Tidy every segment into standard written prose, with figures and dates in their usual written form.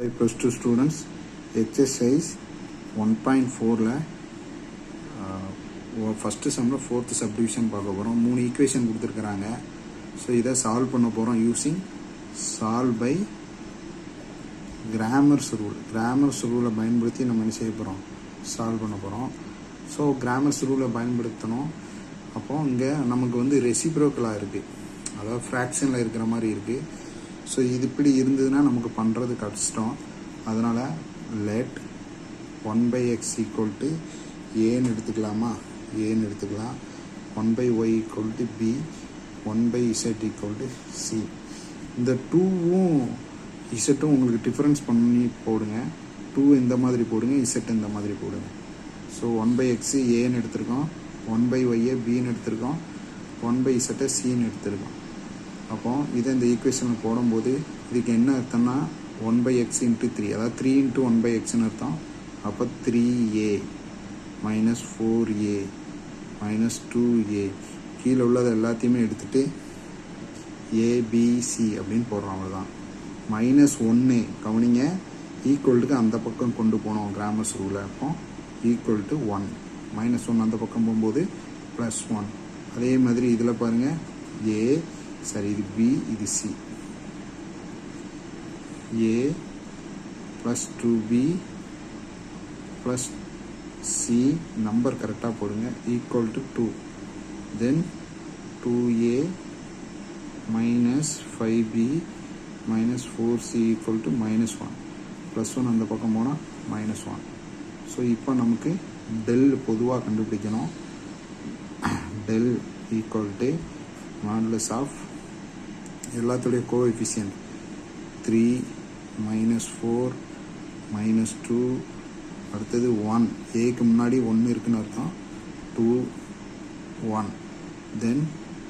+2 students exercise 1.4ல first சம்மில் fourth subdivision பார்க்க போகிறோம். 3 ஈக்குவேஷன் கொடுத்துருக்குறாங்க. ஸோ இதை சால்வ் பண்ண போகிறோம் யூஸிங் சால்வ் பை கிராமர்ஸ் ரூலை பயன்படுத்தி நம்ம என்ன செய்ய போகிறோம், சால்வ் பண்ண போகிறோம். ஸோ கிராமர்ஸ் ரூலை பயன்படுத்தணும். அப்போது இங்கே நமக்கு வந்து ரெசிப்ரோக்கலாக இருக்குது, அதாவது ஃப்ராக்ஷனில் இருக்கிற மாதிரி இருக்குது. ஸோ இது இப்படி இருந்ததுன்னா நமக்கு பண்ணுறது கஷ்டம். அதனால் லெட் 1/x ஈக்குவல் ஏன்னு எடுத்துக்கலாமா, ஏன்னு எடுத்துக்கலாம். 1/y equal b, 1/z equal c. இந்த 2வும் இசட்டும் உங்களுக்கு டிஃப்ரென்ஸ் பண்ணி போடுங்க. 2 இந்த மாதிரி போடுங்க, இசட் இந்த மாதிரி போடுங்க. ஸோ 1/x ஏன்னு எடுத்திருக்கோம், 1/y பின்னு எடுத்திருக்கோம், 1/z சின்னு எடுத்திருக்கோம். அப்போ இதை இந்த ஈக்குவேஷனில் போடும்போது இதுக்கு என்ன அர்த்தம்னா 1/x × 3, அதாவது 3 × 1/xன்னு அர்த்தம். அப்போ 3a - 4a - 2a கீழே உள்ளது எல்லாத்தையுமே எடுத்துகிட்டு ABC அப்படின்னு போடுறோம். அவ்வளோதான். -1 கவனிங்க, ஈக்குவல்ட்டுக்கு அந்த பக்கம் கொண்டு போனோம் கிராமர்ஸ் ரூலில். அப்போ ஈக்குவல் டு 1, -1 அந்த பக்கம் போகும்போது +1. அதே மாதிரி இதில் பாருங்கள், இது B, இது C. A + 2B + C number கரெக்டாக போடுங்க, equal to 2. Then 2A - 5B - 4C equal to -1. +1 அந்த பக்கம் போனால் -1. ஸோ இப்போ நமக்கு டெல் பொதுவாக கண்டுபிடிக்கணும். Del equal to modulus of எல்லாத்துடைய கோஎஃபிஷியன்ட் 3 -4 -2 அடுத்தது 1. ஏக்கு முன்னாடி 1 இருக்குன்னு அர்த்தம். 2 1 தென்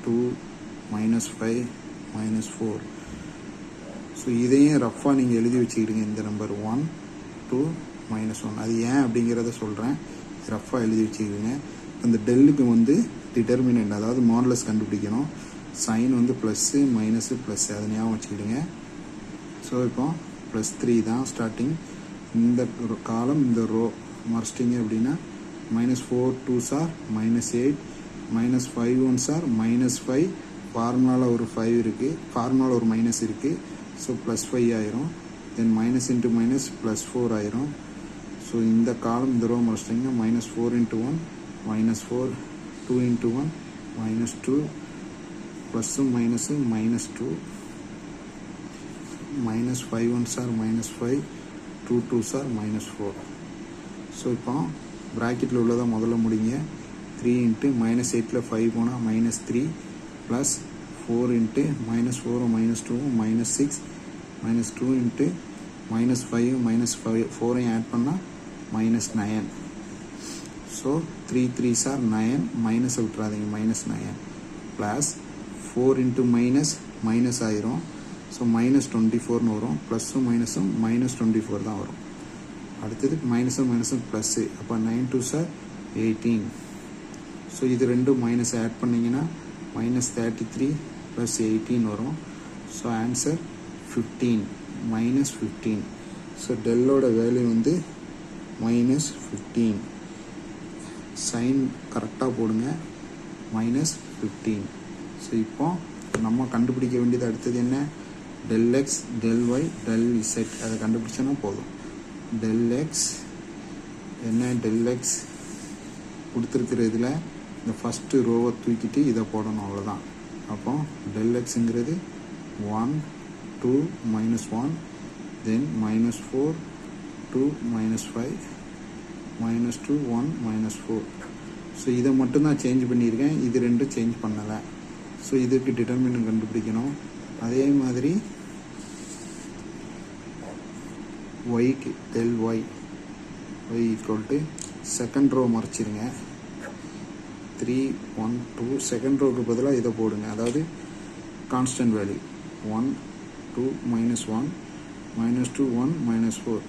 2 -5 -4. ஸோ இதையும் ரஃபாக நீங்கள் எழுதி வச்சுக்கிடுங்க. இந்த நம்பர் 1 2 -1 அது ஏன் அப்படிங்கிறத சொல்கிறேன். ரஃபாக எழுதி வச்சுக்கிடுங்க. இந்த டெல்லுக்கு வந்து டிட்டர்மினன்ட், அதாவது மாடுலஸ் கண்டுபிடிக்கணும். சைன் வந்து ப்ளஸ்ஸு மைனஸு ப்ளஸ்ஸு, அதை ஞாபகம் வச்சுக்கிடுங்க. ஸோ இப்போ +3 தான் ஸ்டார்டிங். இந்த காலம் இந்த ரோ மறைச்சிட்டிங்க அப்படின்னா -4 2s are -8 -5 1s are -5. ஃபார்முலாவில் ஒரு 5 இருக்குது, ஃபார்முலாவில் ஒரு மைனஸ் இருக்குது. ஸோ +5 ஆயிரும். தென் மைனஸ் இன்ட்டு மைனஸ் +4 ஆயிரும். ஸோ இந்த காலம் இந்த ரோ மறைச்சிட்டிங்கன்னா -4 × 1 -4 2 × 1 -2 ப்ளஸ்ஸும் மைனஸும் -2 -5 1s are -5 2 2s are -4. So இப்போ ப்ராக்கெட்டில் உள்ளதை முதல்ல முடிங்க. 3 × -8ல் 5 போனால் -3 ப்ளஸ் 4 × -4 -2 -6 -2 × -5 -4 ஆட் பண்ணால் -9. ஸோ 3 3s are 9, மைனஸை விட்டுறாதீங்க, -9 ப்ளஸ் 4 × மைனஸ் ஆயிரும். ஸோ -24ன்னு வரும். ப்ளஸ்ஸும் மைனஸும் -24 தான் வரும். அடுத்தது மைனஸும் ப்ளஸ்ஸு. அப்போ 9 2s are 18. ஸோ இது ரெண்டும் மைனஸ் ஆட் பண்ணிங்கன்னா -33 + 18 வரும். So answer 15 -15. ஸோ டெல்லோட வேல்யூ வந்து -15. சைன் கரெக்டாக போடுங்க, -15. ஸோ இப்போ நம்ம கண்டுபிடிக்க வேண்டியது அடுத்தது என்ன, ΔX ΔY ΔZ. அதை கண்டுபிடிச்சோன்னா போதும். ΔX என்ன, ΔX கொடுத்துருக்கிற இதில் இந்த ஃபஸ்ட்டு ரோவை தூக்கிட்டு இதை போடணும், அவ்வளோதான். அப்போ ΔXங்கிறது 1 2 -1 தென் -4 2 -5 -2 1 -4. ஸோ இதை மட்டும்தான் சேஞ்ச் பண்ணியிருக்கேன், இது ரெண்டும் சேஞ்ச் பண்ணலை. ஸோ இதுக்கு டிட்டர்மினன்ட் கண்டுபிடிக்கணும். அதே மாதிரி ஒய்க்கு ΔY equal to second row மறைச்சிருங்க. 3 1 2 செகண்ட் ரோவுக்கு பதிலாக இதை போடுங்க, அதாவது கான்ஸ்டன்ட் வேல்யூ 1 2 -1 -2 1 -4.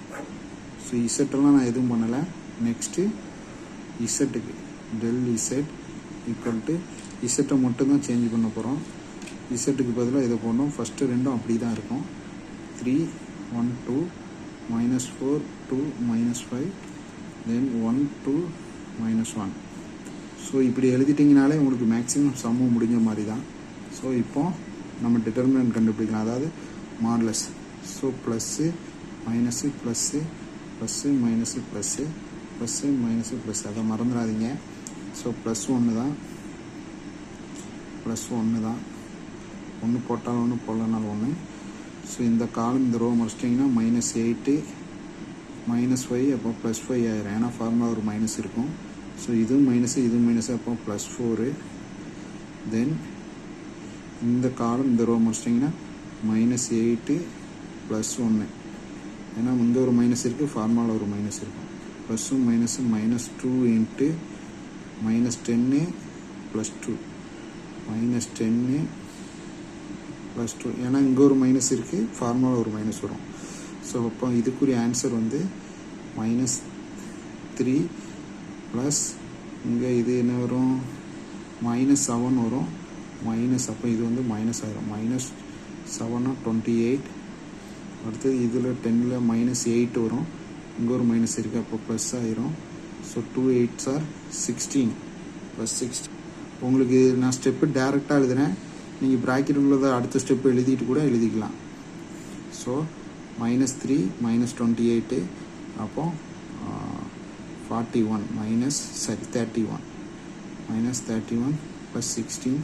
ஸோ இசட்டெல்லாம் நான் எதுவும் பண்ணலை. நெக்ஸ்ட்டு இசட்டுக்கு ΔZ ஈக்குவல் டு இசட்டை மட்டும்தான் சேஞ்ச் பண்ண போகிறோம். இசட்டுக்கு பதிலாக இதை போடணும். ஃபஸ்ட்டு ரெண்டும் அப்படி தான் இருக்கும். 3 1 2 -4 2 -5 then 1 2 -1. ஸோ இப்படி எழுதிட்டிங்கனாலே உங்களுக்கு மேக்ஸிமம் சம்மு முடிஞ்ச மாதிரி தான். ஸோ இப்போ நம்ம டிட்டர்மினன்ட் கண்டுபிடிக்கலாம், அதாவது modulus. So plus minus plus plus minus plus plus minus plus, அதை மறந்துடாதீங்க. ஸோ ப்ளஸ் ஒன்று தான், ப்ளஸ் ஒன்று தான், ஒன்று போட்டாலும் ஒன்று போடலனாலும் ஒன்று. ஸோ இந்த காலம் இந்த ரோ முடிச்சிட்டிங்கன்னா -8 -5 அப்போ +5 ஆயிரும், ஏன்னா ஃபார்முலா ஒரு மைனஸ் இருக்கும். ஸோ இதுவும் மைனஸு இதுவும் மைனஸு, அப்போ +4. தென் இந்த காலம் இந்த ரோ முடிச்சிட்டிங்கன்னா -8 +1, ஏன்னா இங்கே ஒரு மைனஸ் இருக்குது, ஃபார்முலா ஒரு மைனஸ் இருக்கும். ப்ளஸ்ஸும் மைனஸும் -2 இன்ட்டு -10 +2 -10 +2, ஏன்னா இங்கே ஒரு மைனஸ் இருக்குது, ஃபார்முலா ஒரு மைனஸ் வரும். ஸோ அப்போ இதுக்குரிய ஆன்சர் வந்து -3 ப்ளஸ் இங்கே இது என்ன வரும் -7 வரும், மைனஸ், அப்போ இது வந்து மைனஸ் ஆயிரும். -7 28. அடுத்தது இதில் 10ல் -8 வரும், இங்கே ஒரு மைனஸ் இருக்குது, அப்போ ப்ளஸ் ஆயிரும். So 2 8s are 16 +16. உங்களுக்கு நான் ஸ்டெப்பு டேரெக்டாக எழுதுகிறேன், நீங்கள் ப்ராக்கெட் உள்ளதை அடுத்த ஸ்டெப்பு எழுதிட்டு கூட எழுதிக்கலாம். ஸோ -3 -28 அப்போ 41 -31 +16.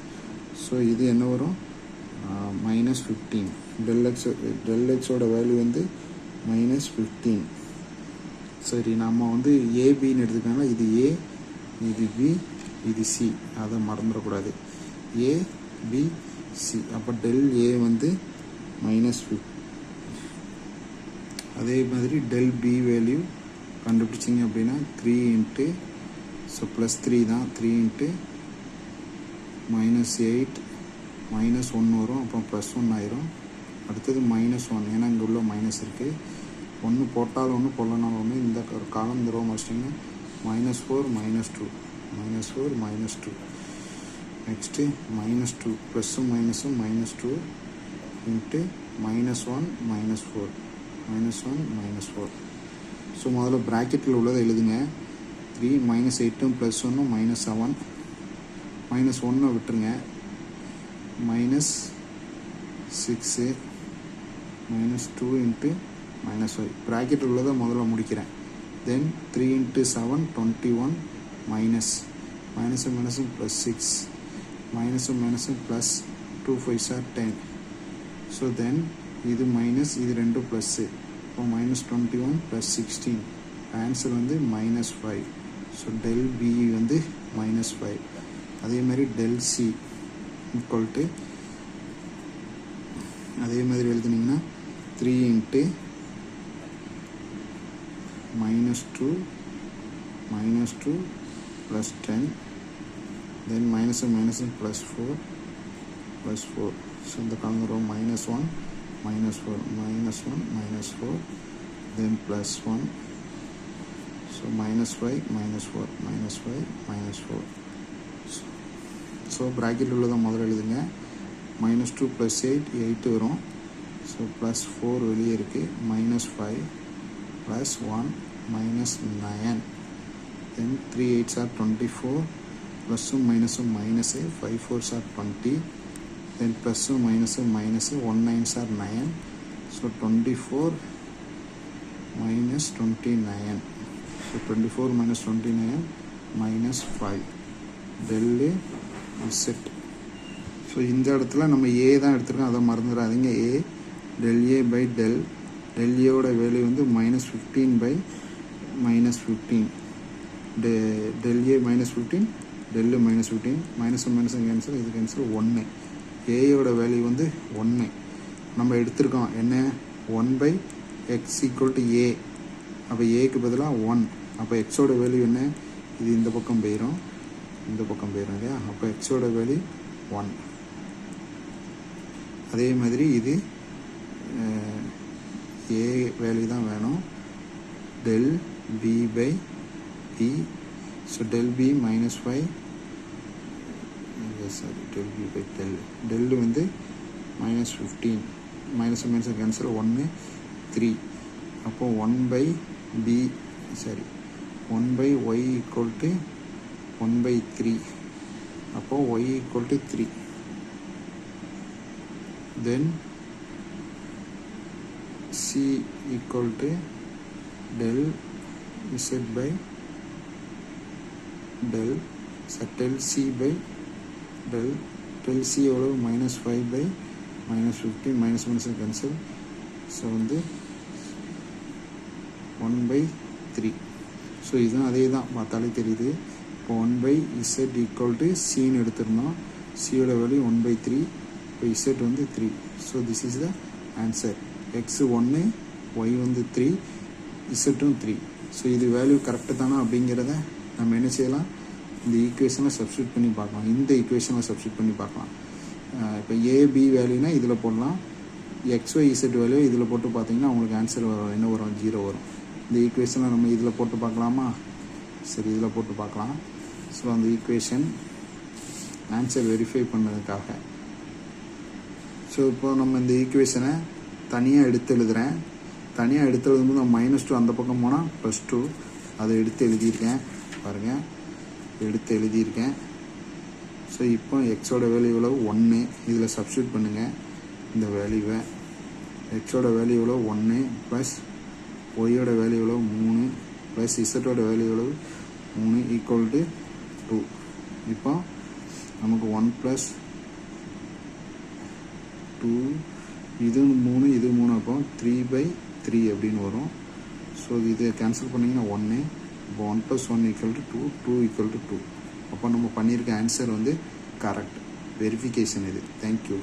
ஸோ இது என்ன வரும் -15. டெல் எக்ஸோட வேல்யூ வந்து -15. சரி, நம்ம வந்து ஏபின்னு எடுத்துக்கனால இது ஏ, இது பி, இது சி, அதை மறந்துடக்கூடாது. ஏ பி சி, அப்போ டெல் ஏ வந்து -15. அதே மாதிரி டெல் பி வேல்யூ கண்டுபிடிச்சிங்க அப்படின்னா 3 இன்ட்டு, ஸோ +3 தான், 3 இன்ட்டு -8 -1 வரும், அப்போ +1 ஆயிரும். அடுத்தது -1, ஏன்னா இங்கே உள்ள மைனஸ் இருக்குது, ஒன்று போட்டாலும் ஒன்று போடலனாலும் ஒன்று. இந்த காலம் இந்த ரோ வச்சிட்டிங்கன்னா -4 -2 -4 -2. நெக்ஸ்ட்டு -2 ப்ளஸ்ஸும் மைனஸும் -2 இன்ட்டு -1 -4 -1 -4. ஸோ முதல்ல ப்ராக்கெட்டில் உள்ளதை எழுதுங்க. 3 -8 +1 -7, -1 விட்டுருங்க, -6 -2 இன்ட்டு -5. ப்ராக்கெட்டில் உள்ளதை முதல்ல முடிக்கிறேன். தென் 3 இன்ட்டு 7 21 மைனஸும் +6 மைனஸும் +2 5s are 10. ஸோ தென் இது மைனஸ், இது ரெண்டும் ப்ளஸ்ஸு, இப்போ -21 +16, ஆன்சர் வந்து -5. ஸோ டெல் பி வந்து -5. அதே மாதிரி டெல் சி ஈக்குவல் டு, அதே மாதிரி எழுதுனீங்கன்னா 3 இன்ட்டு -2 +10, தென் மைனஸும் +4 ஸோ இந்த காலம் வரும் -1 -4 -1 then +1. ஸோ -5 -4 -5 -4. ஸோ ப்ராக்கெட் உள்ளதை முதல்ல எழுதுங்க. -2 +8 8 வரும். ஸோ +4 வெளியே இருக்குது, -5 +1 -9. then 3 8s are 24, ப்ளஸ்ஸும் மைனஸும் மைனஸு, 5 4s are 20, then ப்ளஸ்ஸும் மைனஸும் minus, 1 9s are 9. So 24 -29. So 24 -29 -5 del செட். ஸோ இந்த இடத்துல நம்ம ஏ தான் எடுத்துருக்கோம், அதை மறந்துடாதீங்க. A del A by del ஏவோட வேல்யூ வந்து -15 -15. டெல் ஏ -15 டெல்லு -15, மைனஸும் கேன்சல், இது கேன்சல் 1. ஏயோட வேல்யூ வந்து 1 நம்ம எடுத்திருக்கோம். என்ன 1/x = a. அப்போ ஏக்கு பதிலாக 1, அப்போ எக்ஸோட வேல்யூ என்ன, இது இந்த பக்கம் போயிடும் இல்லையா, அப்போ எக்ஸோட வேல்யூ 1. அதே மாதிரி இது ஏ வேல்யூ தான் வேணும், del P by P. So del P -5, sorry del P by del வந்து -15, மைனஸ் கேன்சல் 1 3. அப்போ 1/y equal to 1/3. அப்போ y equal to 3. Then c equal to del z by del c by del c எவ்வளோ -5/-15 -15 cancel. So வந்து 1/3. So இதுதான் அதே தான் பார்த்தாலே தெரியுது. இப்போ 1/z ஈக்குவல் டு சின்னு எடுத்துருந்தோம். சியோட வேல்யூ 1/3. இப்போ z வந்து 3. So this is the answer. x 1, y வந்து 3, z-ம் 3. ஸோ இது வேல்யூ கரெக்டு தானா அப்படிங்கிறத நம்ம என்ன செய்யலாம், இந்த ஈக்குவேஷனில் சப்ஸ்டியூட் பண்ணி பார்க்கலாம். இந்த ஈக்குவேஷனில் சப்ஸ்டியூட் பண்ணி பார்க்கலாம். இப்போ ஏபி வேல்யூனா இதில் போடலாம், XY Z வேல்யூ இதில் போட்டு பார்த்தீங்கன்னா உங்களுக்கு ஆன்சர் என்ன வரும், 0 வரும். இந்த ஈக்குவேஷனை நம்ம இதில் போட்டு பார்க்கலாமா? சரி, இதில் போட்டு பார்க்கலாம். ஸோ அந்த ஈக்குவேஷன் ஆன்சர் வெரிஃபை பண்ணதுக்காக. ஸோ இப்போ நம்ம இந்த ஈக்குவேஷனை தனியாக எடுத்து எழுதுகிறேன். தனியாக எடுத்து எழுதும்போது நம்ம -2 அந்த பக்கம் போனால் +2 அதை எடுத்து எழுதியிருக்கேன் பாருங்கள், எடுத்து எழுதியிருக்கேன். ஸோ இப்போ எக்ஸோட வேல்யூ எவ்வளவு 1, இதில் சப்ஸ்டியூட் பண்ணுங்கள் இந்த வேல்யூவை. எக்ஸோட வேல்யூ எவ்வளோ 1 ப்ளஸ் ஒய்யோட வேல்யூ எவ்வளோ 3 ப்ளஸ் இசட்டோட வேல்யூ எவ்வளவு 3 ஈக்குவல் டு 2. இப்போ நமக்கு 1 + 2 இது 3 இது 3 அப்போ 3/3 அப்படின்னு வரும். ஸோ இது கேன்சல் பண்ணிங்கன்னா 1. இப்போ 1 + 1 = 2, 2 = 2. அப்போ நம்ம பண்ணியிருக்க ஆன்சர் வந்து கரெக்ட். வெரிஃபிகேஷன் இது. தேங்க்யூ.